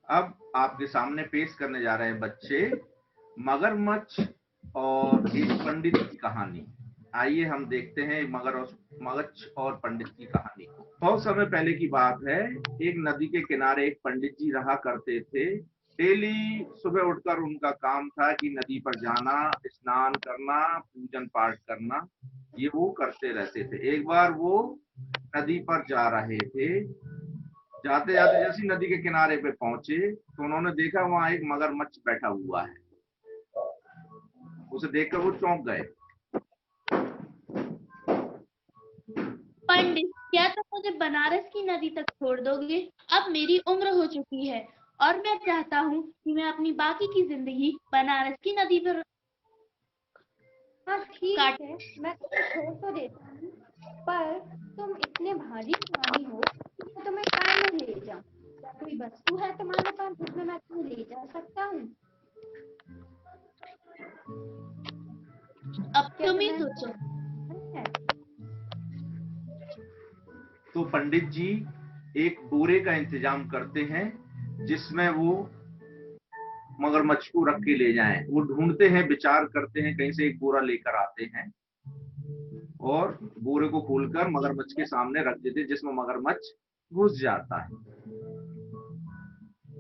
अब आपके सामने पेश करने जा रहे हैं बच्चे मगरमच्छ और एक पंडित की कहानी। आइए हम देखते हैं मगरमच्छ और पंडित की कहानी। बहुत समय पहले की बात है, एक नदी के किनारे एक पंडित जी रहा करते थे। डेली सुबह उठकर उनका काम था कि नदी पर जाना, स्नान करना, पूजन पाठ करना, ये वो करते रहते थे। एक बार वो नदी पर जा रहे थे, जाते जाते जैसे नदी के किनारे पे पहुंचे तो उन्होंने देखा वहां एक मगरमच्छ बैठा हुआ है। उसे देखकर वो चौंक गए। पंडित, क्या तुम मुझे बनारस की नदी तक छोड़ दोगे? अब मेरी उम्र हो चुकी है और मैं चाहता हूँ कि मैं अपनी बाकी की जिंदगी बनारस की नदी पर हाँ ठीक है, मैं तुम्हें छोड़ तो देता हूँ, पर तुम इतने भारी स्वामी हो कि मैं तुम्हें कार में ले जाऊँ। क्या कोई वस्तु है तुम्हारे पास जिसमें मैं तुम्हें ले जा सकता हूँ? अब क्या तुम ही तुम्हें सोचो। है? तो पंडित जी एक बोरे का इंतजाम करते हैं जिसमें वो मगरमच्छ को रख के ले जाएं। वो ढूंढते हैं, विचार करते हैं, कहीं से एक बोरा लेकर आते हैं और बोरे को खोलकर मगरमच्छ के सामने रख देते हैं, जिसमें मगरमच्छ घुस जाता है।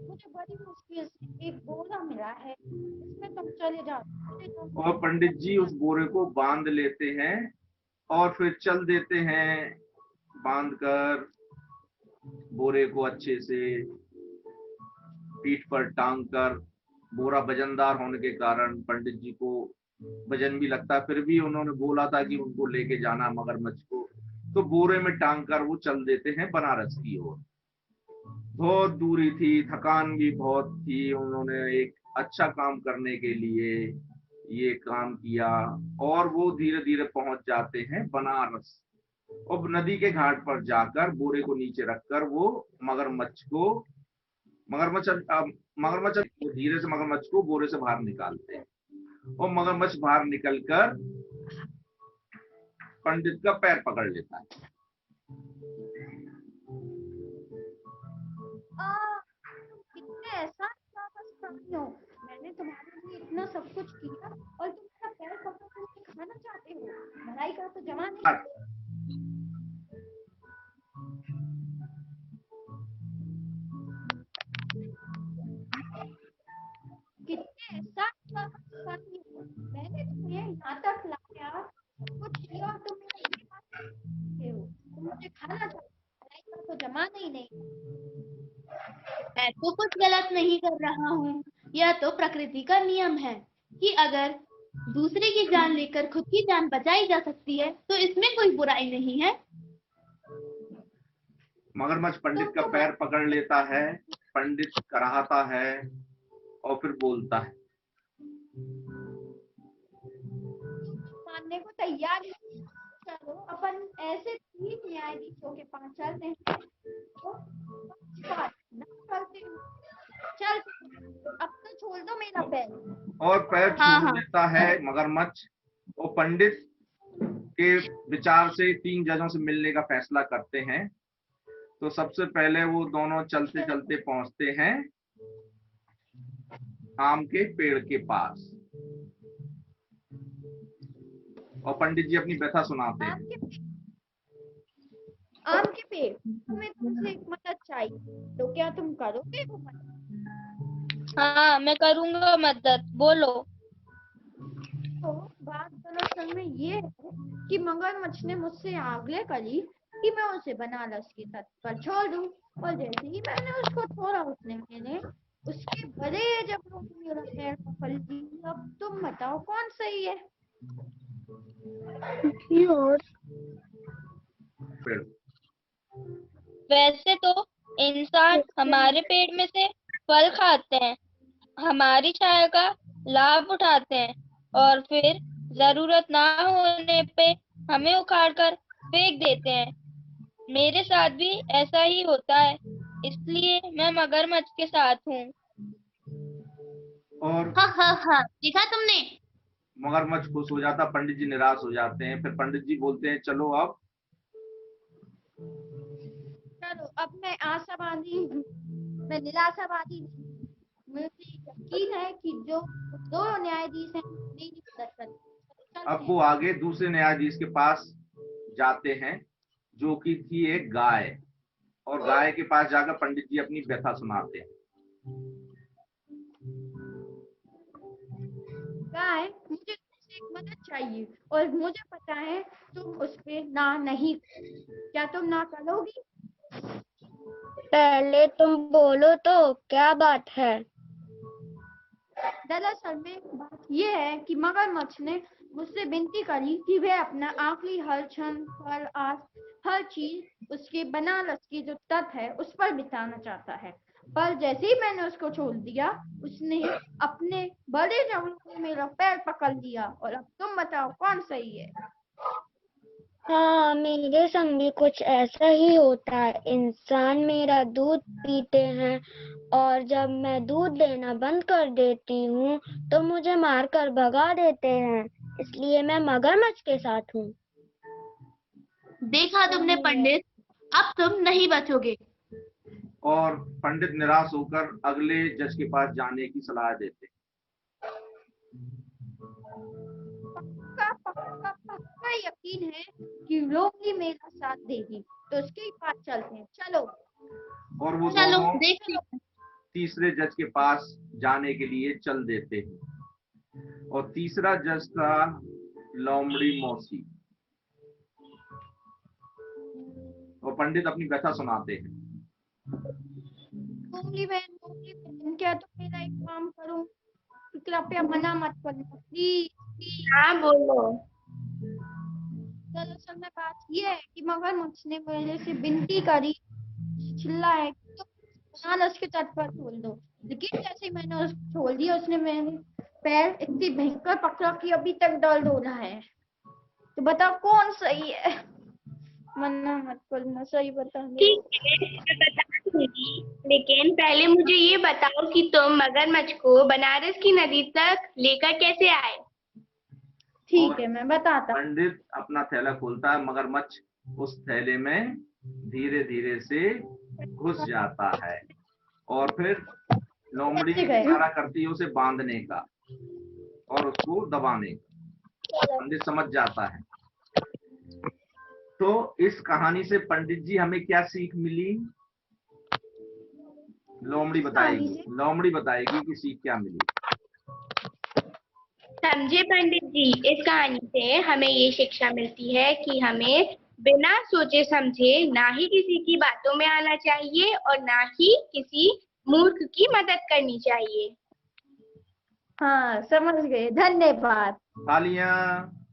मुझे बड़ी मुश्किल से एक बोरा मिला है, इसमें तुम चले जाओ, मुझे तुम और पंडित जी उस बोरे को बांध लेते हैं और फिर चल देते हैं, बांधकर बोरे को अच्छे से पीठ पर टांग कर। बोरा वजनदार होने के कारण पंडित जी को वजन भी लगता, फिर भी उन्होंने बोला था कि उनको लेके जाना मगरमच्छ को, तो बोरे में टांग कर वो चल देते हैं बनारस की ओर। बहुत दूरी थी, थकान भी बहुत थी, उन्होंने एक अच्छा काम करने के लिए ये काम किया और वो धीरे धीरे पहुंच जाते हैं बनारस। अब नदी के घाट पर जाकर बोरे को नीचे रखकर वो मगरमच्छ को मगरमच्छ मगरमच्छ धीरे से मगरमच्छ को बोरे से बाहर निकालते हैं और मगरमच्छ बाहर निकलकर पंडित का पैर पकड़ लेता है। तुम कितने एहसान वापस प्राणी हो। मैंने तुम्हारे लिए इतना सब कुछ किया और तुम मेरा पैर पकड़ कर मुझे खाना चाहते हो। भलाई का तो जवान नहीं। कितने एहसान वापस प्राणी हो। मैंने तुम्हें यहाँ तक लाया, सब कुछ किया और तुम मेरा ये बात करते हो। तुम मुझे खाना चाहते हो। भलाई का तो जमाना ही नहीं। मैं तो कुछ गलत नहीं कर रहा हूँ। यह तो प्रकृति का नियम है कि अगर दूसरे की जान लेकर खुद की जान बचाई जा सकती है तो इसमें कोई बुराई नहीं है। मगरमच्छ पंडित तुम का तो पैर पकड़ लेता है, पंडित कराहता है और फिर बोलता है। मानने को तैयार ही। चलो अपन ऐसे ठीक न्यायाधीशों के पास चलते हैं तो बात ना करते हैं। चल, अब तो छोड़ दो मेरा पैर। और पैर हाँ छोड़ हाँ। देता है मगरमच्छ। और पंडित के विचार से 3 जजों से मिलने का फैसला करते हैं। तो सबसे पहले वो दोनों चलते चलते पहुंचते हैं आम के पेड़ के पास और पंडित जी अपनी व्यथा सुनाते आम हैं। के आम के पेड़, तुम्हें तुमसे एक मदद चाहिए, तो क्या तुम करोगे वो मदद? हाँ, मैं करूंगा मदद, बोलो। तो बात दरअसल में ये है कि मगरमच्छ ने मुझसे आग्रह करी कि मैं उसे बनारस के तट पर छोड़ दूं, और जैसे ही मैंने उसको छोड़ा उसने मैंने उसके बड़े जबड़ों में मेरा पैर पकड़ लिया। अब तुम बताओ कौन सही है? पेड़ वैसे तो इंसान हमारे पेड़ में से फल खाते हैं, हमारी छाया का लाभ उठाते हैं और फिर जरूरत ना होने पे हमें उखाड़ कर फेंक देते हैं। मेरे साथ भी ऐसा ही होता है, इसलिए मैं मगरमच्छ के साथ हूँ। और हाँ हाँ हाँ, देखा तुमने। मगरमच्छ खुश हो जाता, पंडित जी निराश हो जाते हैं। फिर पंडित जी बोलते हैं, चलो अब चलो अब मैं आशा बांधी हूँ। मैं निराशावादी नहीं। मुझे यकीन है कि जो 2 न्यायाधीश हैं मेरी मदद करेंगे। अब वो आगे दूसरे न्यायाधीश के पास जाते हैं, जो कि थी एक गाय, और गाय के पास जाकर पंडित जी अपनी व्यथा सुनाते हैं। गाय, मुझे तुमसे एक मदद चाहिए और मुझे पता है तुम उस पे ना नहीं, क्या तुम ना करोगी? पहले तुम बोलो तो क्या बात है। दरअसल में बात यह है कि मगरमच्छ ने मुझसे विनती करी कि वह अपना आखिरी हर क्षण, हर आस, हर चीज उसके बनारस की जो तट है उस पर बिताना चाहता है। पर जैसे ही मैंने उसको छोड़ दिया, उसने अपने बड़े जंगलों में मेरा पैर पकड़ लिया। और अब तुम बताओ कौन सही है? हाँ, मेरे संग भी कुछ ऐसा ही होता है। इंसान मेरा दूध पीते हैं और जब मैं दूध देना बंद कर देती हूँ तो मुझे मारकर भगा देते हैं। इसलिए मैं मगरमच्छ के साथ हूँ। देखा तुमने पंडित, अब तुम नहीं बचोगे। और पंडित निराश होकर अगले जज के पास जाने की सलाह देते हैं। पक्का पक्का पक्का यकीन है कि लोमड़ी मेरा साथ देगी, तो उसके ही पास चलते हैं। चलो। और वो चलो दोनों देखते हैं। तीसरे जज के पास जाने के लिए चल देते हैं। और तीसरा जज था लोमड़ी मौसी, और पंडित अपनी व्यथा सुनाते हैं। लोमड़ी बहन, क्या तुम मेरा एक काम करो? कृपया मना मत करना, प्लीज। हाँ, बोलो। दरअसल में बात यह है कि मगरमच्छ ने मेरे से विनती करी, चिल्लाया कि तुम बनारस के तट पर छोड़ दो। लेकिन जैसे ही मैंने उसको छोड़ दिया, उसने मेरे पैर इतनी भयंकर पकड़ा कि अभी तक दर्द हो रहा है। तो बताओ कौन सही है? मना मत करना, सही बता दो। ठीक है, मैं बता दूंगी, लेकिन पहले मुझे ये बताओ कि तुम मगरमच्छ को बनारस की नदी तक लेकर कैसे आए। ठीक है, मैं बताता हूँ। पंडित अपना थैला खोलता है, मगरमच्छ उस थैले में धीरे धीरे से घुस जाता है, और फिर लोमड़ी कैसे गए? इशारा करती है उसे बांधने का और उसको दबाने का। पंडित समझ जाता है। तो इस कहानी से पंडित जी हमें क्या सीख मिली? लोमड़ी बताएगी कि सीख क्या मिली। समझे पंडित जी, इस कहानी से हमें ये शिक्षा मिलती है कि हमें बिना सोचे समझे ना ही किसी की बातों में आना चाहिए और ना ही किसी मूर्ख की मदद करनी चाहिए। हाँ, समझ गए। धन्यवाद। तालियां।